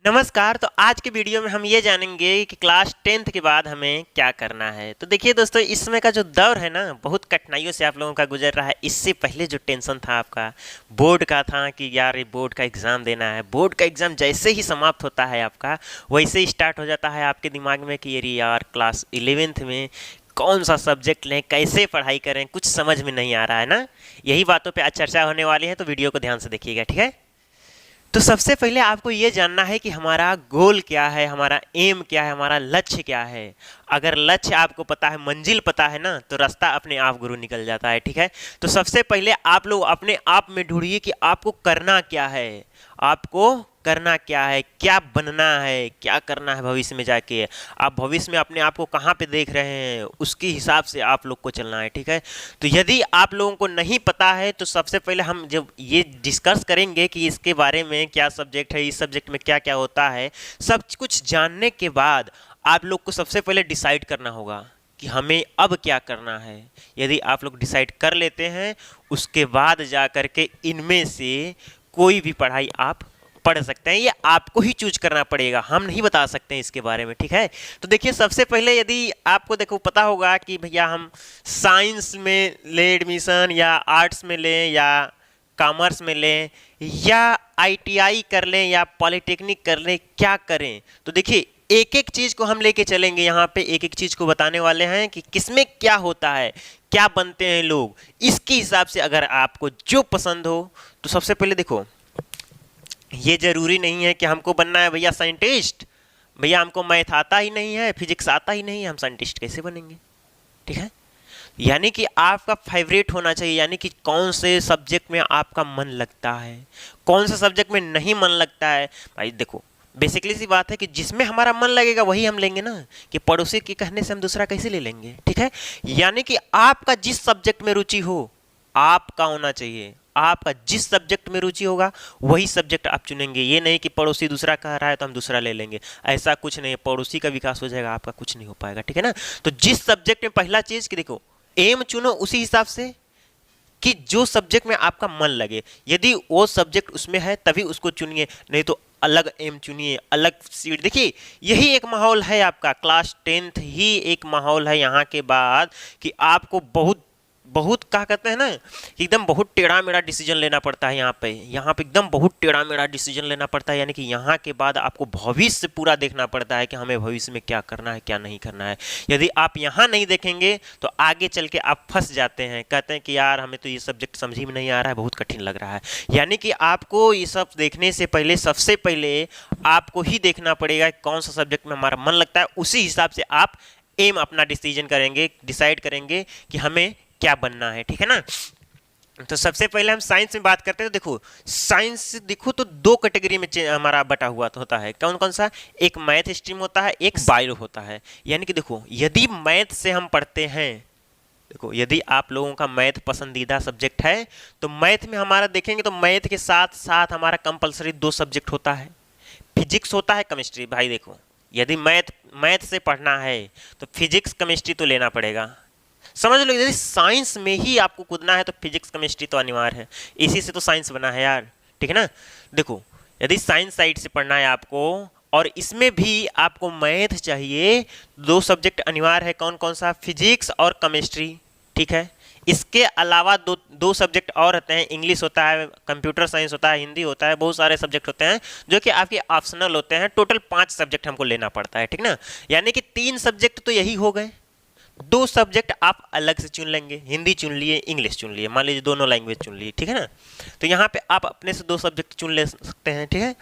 नमस्कार। तो आज के वीडियो में हम ये जानेंगे कि क्लास 10th के बाद हमें क्या करना है। तो देखिए दोस्तों, इस समय का जो दौर है ना, बहुत कठिनाइयों से आप लोगों का गुजर रहा है। इससे पहले जो टेंशन था आपका बोर्ड का था कि यार ये बोर्ड का एग्ज़ाम देना है। बोर्ड का एग्ज़ाम जैसे ही समाप्त होता है आपका, वैसे ही स्टार्ट हो जाता है आपके दिमाग में कि अरे यार क्लास 11th में कौन सा सब्जेक्ट लें, कैसे पढ़ाई करें, कुछ समझ में नहीं आ रहा है ना। यही बातों पर आज चर्चा होने वाली है, तो वीडियो को ध्यान से देखिएगा, ठीक है। तो सबसे पहले आपको ये जानना है कि हमारा गोल क्या है, हमारा एम क्या है, हमारा लक्ष्य क्या है। अगर लक्ष्य आपको पता है, मंजिल पता है ना, तो रास्ता अपने आप गुरु निकल जाता है, ठीक है। तो सबसे पहले आप लोग अपने आप में ढूंढिए कि आपको करना क्या है, आपको करना क्या है, क्या बनना है, क्या करना है भविष्य में जाके। आप भविष्य में अपने आप को कहाँ पे देख रहे हैं, उसके हिसाब से आप लोग को चलना है, ठीक है। तो यदि आप लोगों को नहीं पता है तो सबसे पहले हम जब ये डिस्कस करेंगे कि इसके बारे में क्या सब्जेक्ट है, इस सब्जेक्ट में क्या क्या होता है, सब कुछ जानने के बाद आप लोग को सबसे पहले डिसाइड करना होगा कि हमें अब क्या करना है। यदि आप लोग डिसाइड कर लेते हैं, उसके बाद जा कर के इनमें से कोई भी पढ़ाई आप पढ़ सकते हैं। ये आपको ही चूज करना पड़ेगा, हम नहीं बता सकते हैं इसके बारे में, ठीक है। तो देखिए, सबसे पहले यदि आपको देखो पता होगा कि भैया हम साइंस में ले एडमिशन, या आर्ट्स में लें, या कॉमर्स में लें, या आईटीआई कर लें, या पॉलिटेक्निक कर लें, क्या करें। तो देखिए, एक एक चीज को हम लेके चलेंगे, यहाँ पे एक एक चीज को बताने वाले हैं कि किसमें क्या होता है, क्या बनते हैं लोग। इसके हिसाब से अगर आपको जो पसंद हो, तो सबसे पहले देखो, ये जरूरी नहीं है कि हमको बनना है भैया साइंटिस्ट। भैया हमको मैथ आता ही नहीं है, फिजिक्स आता ही नहीं है, हम साइंटिस्ट कैसे बनेंगे, ठीक है। यानी कि आपका फेवरेट होना चाहिए, यानी कि कौन से सब्जेक्ट में आपका मन लगता है, कौन से सब्जेक्ट में नहीं मन लगता है। भाई देखो, बेसिकली सी बात है कि जिसमें हमारा मन लगेगा वही हम लेंगे ना, कि पड़ोसी के कहने से हम दूसरा कैसे ले लेंगे, ठीक है। यानी कि आपका जिस सब्जेक्ट में रुचि हो, आपका होना चाहिए। आपका जिस सब्जेक्ट में रुचि होगा वही सब्जेक्ट आप चुनेंगे। ये नहीं कि पड़ोसी दूसरा कह रहा है तो हम दूसरा ले लेंगे, ऐसा कुछ नहीं है। पड़ोसी का विकास हो जाएगा, आपका कुछ नहीं हो पाएगा, ठीक है ना। तो जिस सब्जेक्ट में, पहला चीज कि देखो, एम चुनो उसी हिसाब से कि जो सब्जेक्ट में आपका मन लगे। यदि वो सब्जेक्ट उसमें है तभी उसको चुनिए, नहीं तो अलग एम चुनिए, अलग सीट। देखिए, यही एक माहौल है आपका, क्लास 10th ही एक माहौल है यहाँ के बाद कि आपको बहुत बहुत क्या कहते हैं ना, एकदम बहुत टेढ़ा मेढ़ा डिसीजन लेना पड़ता है। यहाँ पे एकदम बहुत टेढ़ा मेढ़ा डिसीजन लेना पड़ता है। यानी कि यहाँ के बाद आपको भविष्य पूरा देखना पड़ता है कि हमें भविष्य में क्या करना है, क्या नहीं करना है। यदि आप यहाँ नहीं देखेंगे तो आगे चल के आप फंस जाते हैं, कहते हैं कि यार हमें तो ये सब्जेक्ट समझ में नहीं आ रहा है, बहुत कठिन लग रहा है। यानी कि आपको ये सब देखने से पहले, सबसे पहले आपको ही देखना पड़ेगा कौन सा सब्जेक्ट में हमारा मन लगता है। उसी हिसाब से आप एम अपना डिसीजन करेंगे, डिसाइड करेंगे कि हमें क्या बनना है, ठीक है ना। तो सबसे पहले हम साइंस में बात करते हैं। तो देखो, साइंस देखो तो दो कैटेगरी में हमारा बटा हुआ तो होता है। कौन कौन सा? एक मैथ स्ट्रीम होता है, एक बायो होता है। यानी कि देखो, यदि मैथ से हम पढ़ते हैं, देखो यदि आप लोगों का मैथ पसंदीदा सब्जेक्ट है तो मैथ में हमारा देखेंगे तो मैथ के साथ साथ हमारा कंपलसरी दो सब्जेक्ट होता है, फिजिक्स होता है, केमिस्ट्री। भाई देखो, यदि मैथ से पढ़ना है तो फिजिक्स केमिस्ट्री तो लेना पड़ेगा, समझ लो। यदि साइंस में ही आपको कूदना है तो फिजिक्स केमिस्ट्री तो अनिवार्य है, इसी से तो साइंस बना है यार, ठीक है ना। देखो, यदि साइंस साइड से पढ़ना है आपको और इसमें भी आपको मैथ चाहिए, दो सब्जेक्ट अनिवार्य है। कौन कौन सा? फिजिक्स और केमिस्ट्री, ठीक है। इसके अलावा दो सब्जेक्ट और रहते हैं, इंग्लिश होता है, कंप्यूटर साइंस होता है, हिंदी होता है, बहुत सारे सब्जेक्ट होते हैं जो कि आपके ऑप्शनल होते हैं। टोटल 5 सब्जेक्ट हमको लेना पड़ता है, ठीक ना। यानी कि 3 सब्जेक्ट तो यही हो गए, 2 सब्जेक्ट आप अलग से चुन लेंगे, हिंदी चुन लिए, इंग्लिश चुन लिए, मान लीजिए दोनों लैंग्वेज चुन लिए, ठीक है ना। तो यहाँ पे आप अपने से 2 सब्जेक्ट चुन ले सकते हैं, ठीक है।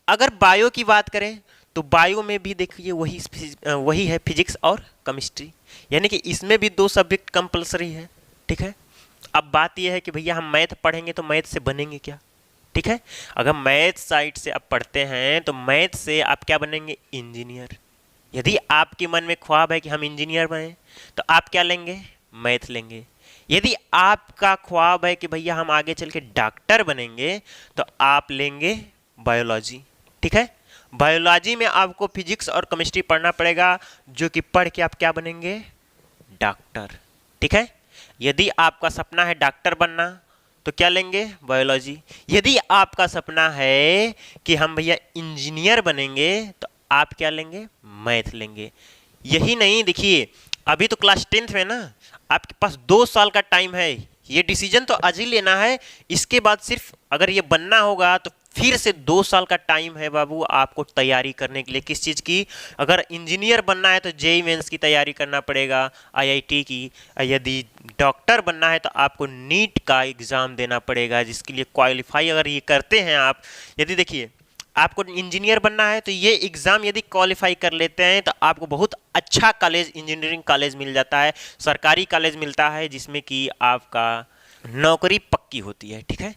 अगर बायो की बात करें तो बायो में भी देखिए वही है, फिजिक्स और केमिस्ट्री। यानी कि इसमें भी 2 सब्जेक्ट कंपलसरी है, ठीक है। अब बात यह है कि भैया हम मैथ पढ़ेंगे तो मैथ से बनेंगे क्या, ठीक है। अगर मैथ साइड से आप पढ़ते हैं तो मैथ से आप क्या बनेंगे? इंजीनियर। यदि आपके मन में ख्वाब है कि हम इंजीनियर बने तो आप क्या लेंगे? मैथ लेंगे। यदि आपका ख्वाब है कि भैया हम आगे चल के डॉक्टर बनेंगे तो आप लेंगे बायोलॉजी, ठीक है। बायोलॉजी में आपको फिजिक्स और केमिस्ट्री पढ़ना पड़ेगा, जो कि पढ़ के आप क्या बनेंगे? डॉक्टर, ठीक है। यदि आपका सपना है डॉक्टर बनना तो क्या लेंगे? बायोलॉजी। यदि आपका सपना है कि हम भैया इंजीनियर बनेंगे तो आप क्या लेंगे? मैथ लेंगे। यही नहीं, देखिए अभी तो क्लास 10th में ना, आपके पास 2 साल का टाइम है, ये डिसीजन तो आज ही लेना है। इसके बाद सिर्फ अगर ये बनना होगा तो फिर से 2 साल का टाइम है बाबू आपको तैयारी करने के लिए। किस चीज़ की? अगर इंजीनियर बनना है तो जेईई मेंस की तैयारी करना पड़ेगा, आईआईटी की। यदि डॉक्टर बनना है तो आपको नीट का एग्ज़ाम देना पड़ेगा, जिसके लिए क्वालिफाई अगर ये करते हैं आप। यदि देखिए आपको इंजीनियर बनना है तो ये एग्ज़ाम यदि क्वालिफाई कर लेते हैं तो आपको बहुत अच्छा कॉलेज, इंजीनियरिंग कॉलेज मिल जाता है, सरकारी कॉलेज मिलता है, जिसमें कि आपका नौकरी पक्की होती है। ठीक है।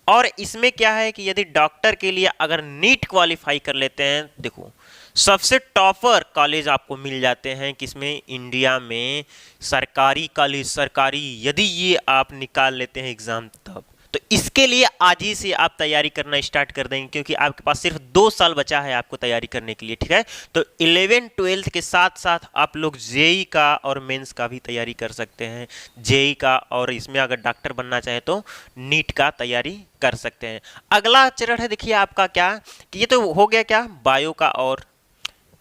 और इसमें क्या है कि यदि डॉक्टर के लिए अगर नीट क्वालिफाई कर लेते हैं, देखो सबसे टॉपर कॉलेज आपको मिल जाते हैं किसमें? इंडिया में सरकारी कॉलेज, सरकारी, यदि ये आप निकाल लेते हैं एग्ज़ाम तब। तो इसके लिए आज ही से आप तैयारी करना स्टार्ट कर देंगे, क्योंकि आपके पास सिर्फ 2 साल बचा है आपको तैयारी करने के लिए। ठीक है। तो 11th-12th के साथ साथ आप लोग जेईई का और मेंस का भी तैयारी कर सकते हैं, जेईई का, और इसमें अगर डॉक्टर बनना चाहे तो नीट का तैयारी कर सकते हैं। अगला चरण है देखिए आपका क्या, कि ये तो हो गया क्या? बायो का और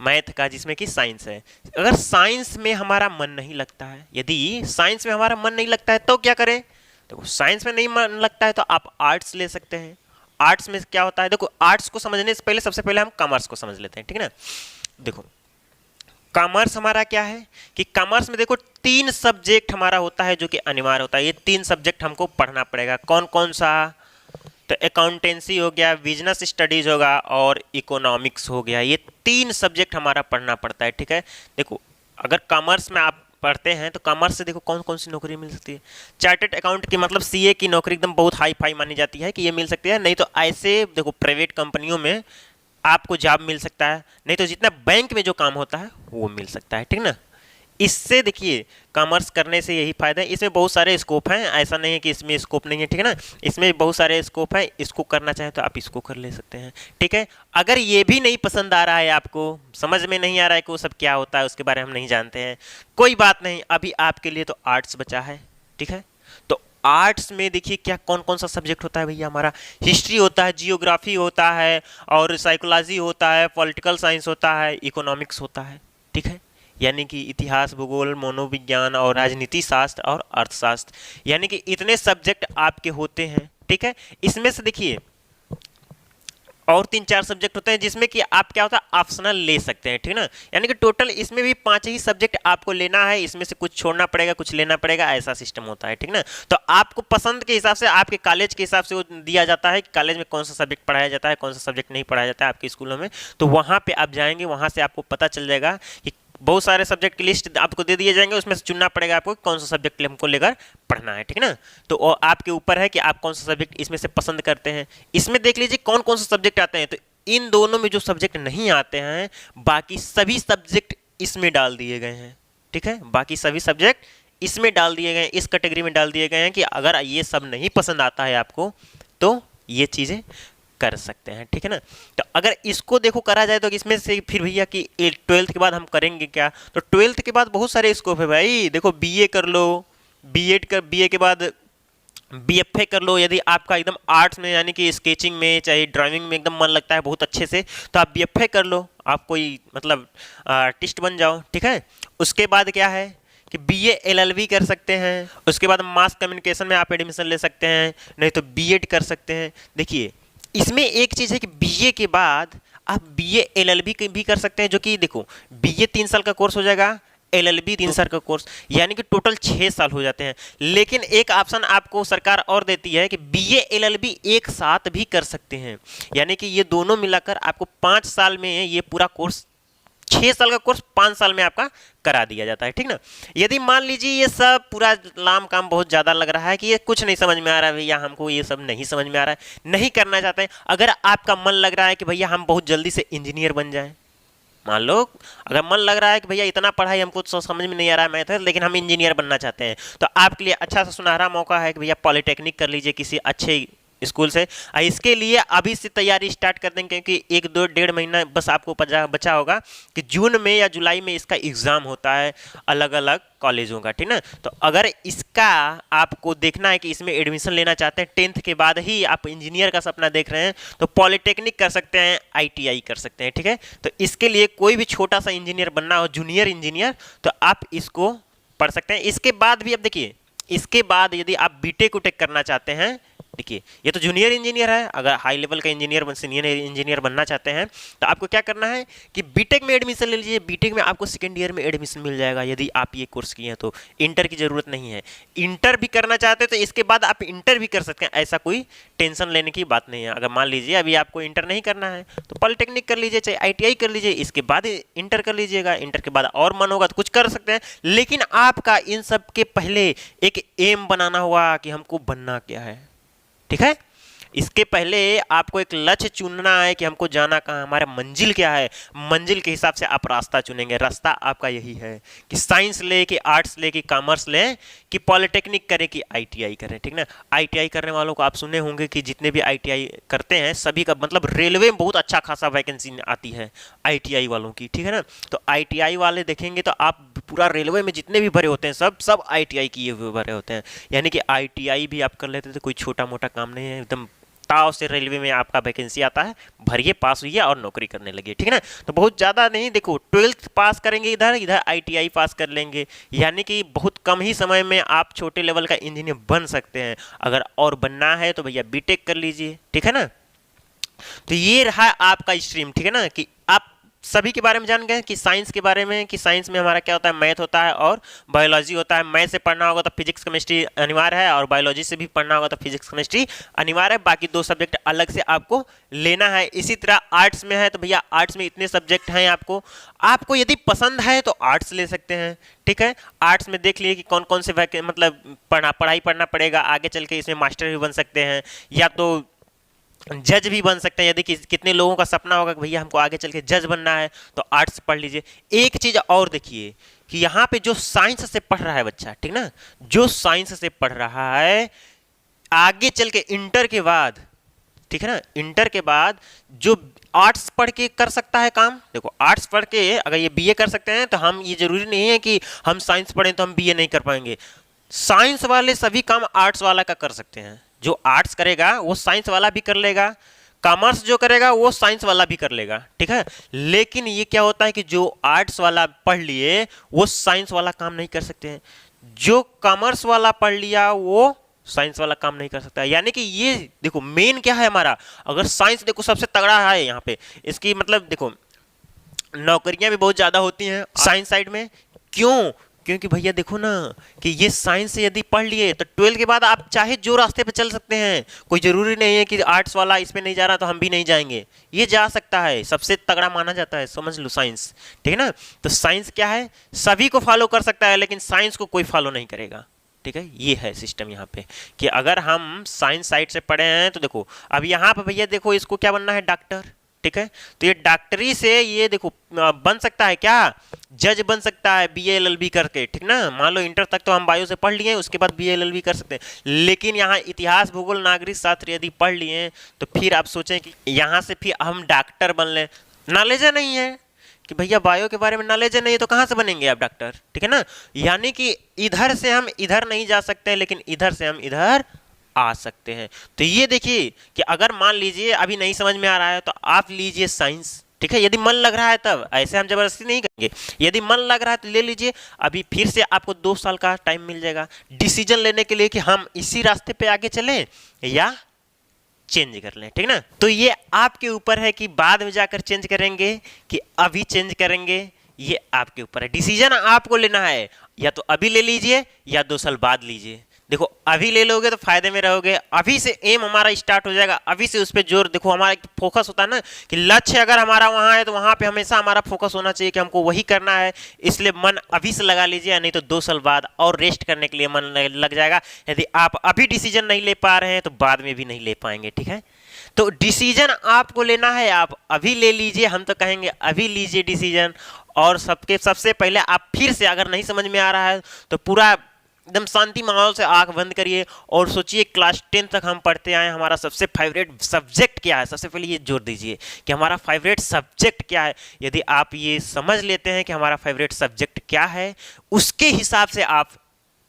मैथ का, जिसमें कि साइंस है। अगर साइंस में हमारा मन नहीं लगता है, यदि साइंस में हमारा मन नहीं लगता है तो क्या करें? देखो साइंस में नहीं मन लगता है तो आप आर्ट्स ले सकते हैं। आर्ट्स में क्या होता है? देखो आर्ट्स को समझने से पहले सबसे पहले हम कॉमर्स को समझ लेते हैं। ठीक है ना। देखो कॉमर्स हमारा क्या है कि कॉमर्स में देखो 3 सब्जेक्ट हमारा होता है जो कि अनिवार्य होता है। ये 3 सब्जेक्ट हमको पढ़ना पड़ेगा। कौन कौन सा? तो अकाउंटेंसी हो गया, बिजनेस स्टडीज होगा और इकोनॉमिक्स हो गया। ये 3 सब्जेक्ट हमारा पढ़ना पड़ता है। ठीक है। देखो अगर कॉमर्स में आप पढ़ते हैं तो कॉमर्स से देखो कौन कौन सी नौकरी मिल सकती है। चार्टर्ड अकाउंट की मतलब सीए की नौकरी एकदम बहुत हाई फाई मानी जाती है कि ये मिल सकती है। नहीं तो ऐसे देखो प्राइवेट कंपनियों में आपको जॉब मिल सकता है, नहीं तो जितना बैंक में जो काम होता है वो मिल सकता है। ठीक ना। इससे देखिए कॉमर्स करने से यही फायदा है। इसमें बहुत सारे स्कोप हैं, ऐसा नहीं है कि इसमें स्कोप नहीं है। ठीक है ना। इसमें बहुत सारे स्कोप हैं, इसको करना चाहे तो आप इसको कर ले सकते हैं। ठीक है। अगर ये भी नहीं पसंद आ रहा है, आपको समझ में नहीं आ रहा है कि वो सब क्या होता है, उसके बारे में हम नहीं जानते हैं, कोई बात नहीं, अभी आपके लिए तो आर्ट्स बचा है। ठीक है। तो आर्ट्स में देखिए क्या कौन कौन सा सब्जेक्ट होता है भैया हमारा? हिस्ट्री होता है, जियोग्राफी होता है, और साइकोलॉजी होता है, पॉलिटिकल साइंस होता है, इकोनॉमिक्स होता है। ठीक है। यानी कि इतिहास, भूगोल, मनोविज्ञान और राजनीति शास्त्र और अर्थशास्त्र, यानी कि इतने सब्जेक्ट आपके होते हैं। ठीक है। इसमें से देखिए और 3-4 सब्जेक्ट होते हैं जिसमें कि आप क्या होता है ऑप्शनल ले सकते हैं। ठीक है ना। यानी कि टोटल इसमें भी 5 ही सब्जेक्ट आपको लेना है, इसमें से कुछ छोड़ना पड़ेगा, कुछ लेना पड़ेगा, ऐसा सिस्टम होता है। ठीक ना। तो आपको पसंद के हिसाब से, आपके कॉलेज के हिसाब से वो दिया जाता है कि कॉलेज में कौन सा सब्जेक्ट पढ़ाया जाता है, कौन सा सब्जेक्ट नहीं पढ़ाया जाता है आपके स्कूलों में। तो वहाँ पर आप जाएंगे, वहाँ से आपको पता चल जाएगा कि बहुत सारे सब्जेक्ट की लिस्ट आपको दे दिए जाएंगे, उसमें से चुनना पड़ेगा आपको कौन सा सब्जेक्ट हमको लेकर पढ़ना है। ठीक है ना। तो आपके ऊपर है कि आप कौन सा सब्जेक्ट इसमें से पसंद करते हैं। इसमें देख लीजिए कौन कौन सा सब्जेक्ट आते हैं। तो इन दोनों में जो सब्जेक्ट नहीं आते हैं, बाकी सभी सब्जेक्ट इसमें डाल दिए गए हैं। ठीक है। बाकी सभी सब्जेक्ट इसमें डाल दिए गए हैं, इस कैटेगरी में डाल दिए गए हैं कि अगर ये सब नहीं पसंद आता है आपको तो ये चीज़ें कर सकते हैं। ठीक है ना। तो अगर इसको देखो करा जाए तो इसमें से फिर भैया कि 12th के बाद हम करेंगे क्या? तो 12th के बाद बहुत सारे स्कोप है भाई। देखो बीए कर लो, बीएड कर, बीए के बाद बीएफए कर लो। यदि आपका एकदम आर्ट्स में यानी कि स्केचिंग में चाहे ड्राइंग में एकदम मन लगता है बहुत अच्छे से, तो आप बीएफए कर लो, आप कोई मतलब आर्टिस्ट बन जाओ। ठीक है। उसके बाद क्या है कि बीए एलएलबी कर सकते हैं। उसके बाद मास कम्युनिकेशन में आप एडमिशन ले सकते हैं, नहीं तो बीएड कर सकते हैं। देखिए इसमें एक चीज़ है कि बीए के बाद आप बीए एलएलबी भी कर सकते हैं, जो कि देखो बीए 3 साल का कोर्स हो जाएगा, एलएलबी 3 साल का कोर्स, यानी कि टोटल 6 साल हो जाते हैं। लेकिन एक ऑप्शन आपको सरकार और देती है कि बीए एलएलबी एक साथ भी कर सकते हैं, यानी कि ये दोनों मिलाकर आपको 5 साल में ये पूरा कोर्स, 6 साल का कोर्स 5 साल में आपका करा दिया जाता है। ठीक ना। यदि मान लीजिए ये सब पूरा लाम काम बहुत ज़्यादा लग रहा है कि ये कुछ नहीं समझ में आ रहा है भैया, हमको ये सब नहीं समझ में आ रहा है, नहीं करना चाहते हैं, अगर आपका मन लग रहा है कि भैया हम बहुत जल्दी से इंजीनियर बन जाएं, मान लो अगर मन लग रहा है कि भैया इतना पढ़ाई हमको तो समझ में नहीं आ रहा है मैथ, लेकिन हम इंजीनियर बनना चाहते हैं, तो आपके लिए अच्छा सा सुनहरा मौका है कि भैया पॉलिटेक्निक कर लीजिए किसी अच्छे स्कूल से। इसके लिए अभी से तैयारी स्टार्ट कर देंगे, क्योंकि 1-2-1.5 महीना बस आपको बचा होगा कि जून में या जुलाई में इसका एग्ज़ाम होता है अलग अलग कॉलेजों का, ठीक ना। तो अगर इसका आपको देखना है कि इसमें एडमिशन लेना चाहते हैं, 10th के बाद ही आप इंजीनियर का सपना देख रहे हैं, तो पॉलिटेक्निक कर सकते हैं, ITI कर सकते हैं, ठीक है। तो इसके लिए कोई भी छोटा सा इंजीनियर बनना हो, जूनियर इंजीनियर, तो आप इसको पढ़ सकते हैं। इसके बाद भी अब देखिए, इसके बाद यदि आप बीटेक उटेक करना चाहते हैं, देखिए ये तो जूनियर इंजीनियर है, अगर हाई लेवल का इंजीनियर सीनियर इंजीनियर बनना चाहते हैं तो आपको क्या करना है कि बीटेक में एडमिशन ले लीजिए। बीटेक में आपको सेकेंड ईयर में एडमिशन मिल जाएगा यदि आप ये कोर्स किए हैं, तो इंटर की जरूरत नहीं है। इंटर भी करना चाहते हैं तो इसके बाद आप इंटर भी कर सकते हैं, ऐसा कोई टेंशन लेने की बात नहीं है। अगर मान लीजिए अभी आपको इंटर नहीं करना है तो पॉलिटेक्निक कर लीजिए, चाहे ITI कर लीजिए, इसके बाद इंटर कर लीजिएगा। इंटर के बाद और मन होगा तो कुछ कर सकते हैं, लेकिन आपका इन सब के पहले एक एम बनाना होगा कि हमको बनना क्या है, ठीक है। इसके पहले आपको एक लक्ष्य चुनना है कि हमको जाना कहाँ, हमारा मंजिल क्या है। मंजिल के हिसाब से आप रास्ता चुनेंगे। रास्ता आपका यही है कि साइंस ले, कि आर्ट्स ले, कि कॉमर्स ले, कि पॉलिटेक्निक करें, कि ITI करें, ठीक ना। ITI करने वालों को आप सुने होंगे कि जितने भी ITI करते हैं सभी का मतलब रेलवे में बहुत अच्छा खासा वैकेंसी आती है ITI वालों की, ठीक है ना। तो ITI वाले देखेंगे तो आप पूरा रेलवे में जितने भी भरे होते हैं सब ITI किए हुए भरे होते हैं, यानी कि ITI भी आप कर लेते तो कोई छोटा मोटा काम नहीं है। एकदम ताव से रेलवे में आपका वैकेंसी आता है, भरिए, पास हुई और नौकरी करने लगी, ठीक है ना। तो बहुत ज़्यादा नहीं, देखो 12th पास करेंगे इधर ITI पास कर लेंगे, यानी कि बहुत कम ही समय में आप छोटे लेवल का इंजीनियर बन सकते हैं। अगर और बनना है तो भैया बीटेक कर लीजिए, ठीक है ना। तो ये रहा आपका स्ट्रीम, ठीक है ना, कि आप सभी के बारे में जान गए कि साइंस के बारे में, कि साइंस में हमारा क्या होता है, मैथ होता है और बायोलॉजी होता है। मैथ से पढ़ना होगा तो फिजिक्स केमिस्ट्री अनिवार्य है, और बायोलॉजी से भी पढ़ना होगा तो फिजिक्स केमिस्ट्री अनिवार्य है। बाकी 2 सब्जेक्ट अलग से आपको लेना है। इसी तरह आर्ट्स में है तो भैया आर्ट्स में इतने सब्जेक्ट हैं, आपको यदि पसंद है तो आर्ट्स ले सकते हैं, ठीक है। आर्ट्स में देख लिए कि कौन कौन से मतलब पढ़ाई पढ़ना पड़ेगा, आगे चल के इसमें मास्टर भी बन सकते हैं या तो जज भी बन सकते हैं। यदि कितने लोगों का सपना होगा कि भैया हमको आगे चल के जज बनना है, तो आर्ट्स पढ़ लीजिए। एक चीज़ और देखिए कि यहाँ पे जो साइंस से पढ़ रहा है बच्चा, ठीक ना, जो साइंस से पढ़ रहा है आगे चल के इंटर के बाद, ठीक है ना, इंटर के बाद जो आर्ट्स पढ़ के कर सकता है काम। देखो आर्ट्स पढ़ के अगर ये BA कर सकते हैं तो हम, ये जरूरी नहीं है कि हम साइंस पढ़ें तो हम BA नहीं कर पाएंगे। साइंस वाले सभी काम आर्ट्स वाला का कर सकते हैं। जो आर्ट्स करेगा वो साइंस वाला भी कर लेगा, कॉमर्स जो करेगा वो साइंस वाला भी कर लेगा, ठीक है। लेकिन ये क्या होता है कि जो आर्ट्स वाला पढ़ लिए वो साइंस वाला काम नहीं कर सकते हैं, जो कॉमर्स वाला पढ़ लिया वो साइंस वाला काम नहीं कर सकता। यानी कि ये देखो मेन क्या है हमारा, अगर साइंस देखो सबसे तगड़ा है यहाँ पे, इसकी मतलब देखो नौकरियां भी बहुत ज़्यादा होती हैं साइंस साइड में। क्यों? क्योंकि भैया देखो ना कि ये साइंस से यदि पढ़ लिए तो 12 के बाद आप चाहे जो रास्ते पे चल सकते हैं। कोई ज़रूरी नहीं है कि आर्ट्स वाला इस पे नहीं जा रहा तो हम भी नहीं जाएंगे, ये जा सकता है, सबसे तगड़ा माना जाता है, समझ लो साइंस, ठीक है ना। तो साइंस क्या है, सभी को फॉलो कर सकता है, लेकिन साइंस को कोई फॉलो नहीं करेगा, ठीक है। ये है सिस्टम यहाँ पे कि अगर हम साइंस साइड से पढ़े हैं तो देखो अब यहाँ पे भैया देखो इसको क्या बनना है, डॉक्टर, ठीक है। तो ये डॉक्टरी से ये देखो बन सकता है क्या, जज बन सकता है BA LLB करके, ठीक ना। मान लो इंटर तक तो हम बायो से पढ़ लिए, उसके बाद BA LLB कर सकते हैं। लेकिन यहाँ इतिहास भूगोल नागरिक शास्त्र यदि पढ़ लिए तो फिर आप सोचें कि यहाँ से फिर हम डॉक्टर बन लें, नॉलेज नहीं है कि भैया बायो के बारे में नॉलेज नहीं है तो कहाँ से बनेंगे आप डॉक्टर, ठीक है ना। यानी कि इधर से हम इधर नहीं जा सकते, लेकिन इधर से हम इधर आ सकते हैं। तो ये देखिए कि अगर मान लीजिए अभी नहीं समझ में आ रहा है तो आप लीजिए साइंस, ठीक है। यदि मन लग रहा है तब, ऐसे हम जबरदस्ती नहीं करेंगे, यदि मन लग रहा है तो ले लीजिए। अभी फिर से आपको 2 साल का टाइम मिल जाएगा डिसीजन लेने के लिए कि हम इसी रास्ते पे आगे चलें या चेंज कर लें, ठीक ना। तो ये आपके ऊपर है कि बाद में जाकर चेंज करेंगे कि अभी चेंज करेंगे, ये आपके ऊपर है। डिसीजन आपको लेना है, या तो अभी ले लीजिए या 2 साल बाद लीजिए। देखो अभी ले लोगे तो फायदे में रहोगे, अभी से एम हमारा स्टार्ट हो जाएगा, अभी से उस पर जोर, देखो हमारा एक फोकस होता है ना कि लक्ष्य अगर हमारा वहाँ है तो वहाँ पे हमेशा हमारा फोकस होना चाहिए कि हमको वही करना है। इसलिए मन अभी से लगा लीजिए, नहीं तो 2 साल बाद और रेस्ट करने के लिए मन लग जाएगा। यदि आप अभी डिसीजन नहीं ले पा रहे हैं तो बाद में भी नहीं ले पाएंगे, ठीक है। तो डिसीजन आपको लेना है, आप अभी ले लीजिए, हम तो कहेंगे अभी लीजिए डिसीजन। और सबसे पहले आप फिर से, अगर नहीं समझ में आ रहा है तो पूरा एकदम शांति माहौल से आंख बंद करिए और सोचिए क्लास 10 तक हम पढ़ते आए, हमारा सबसे फेवरेट सब्जेक्ट क्या है। सबसे पहले ये जोर दीजिए कि हमारा फेवरेट सब्जेक्ट क्या है। यदि आप ये समझ लेते हैं कि हमारा फेवरेट सब्जेक्ट क्या है, उसके हिसाब से आप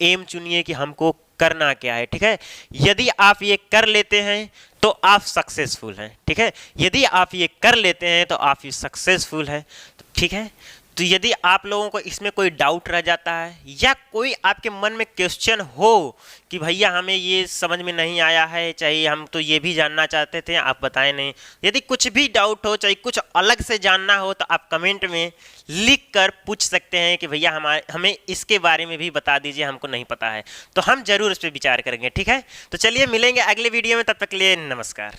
एम चुनिए कि हमको करना क्या है। ठीक है, यदि आप ये कर लेते हैं तो आप सक्सेसफुल हैं। ठीक है, यदि आप ये कर लेते हैं तो आप ये सक्सेसफुल हैं। तो ठीक है, तो यदि आप लोगों को इसमें कोई डाउट रह जाता है या कोई आपके मन में क्वेश्चन हो कि भैया हमें ये समझ में नहीं आया है, चाहे हम तो ये भी जानना चाहते थे आप बताएं नहीं, यदि कुछ भी डाउट हो, चाहे कुछ अलग से जानना हो, तो आप कमेंट में लिख कर पूछ सकते हैं कि भैया हमें इसके बारे में भी बता दीजिए, हमको नहीं पता है। तो हम जरूर इस पर विचार करेंगे। ठीक है, तो चलिए मिलेंगे अगले वीडियो में, तब तक के लिए नमस्कार।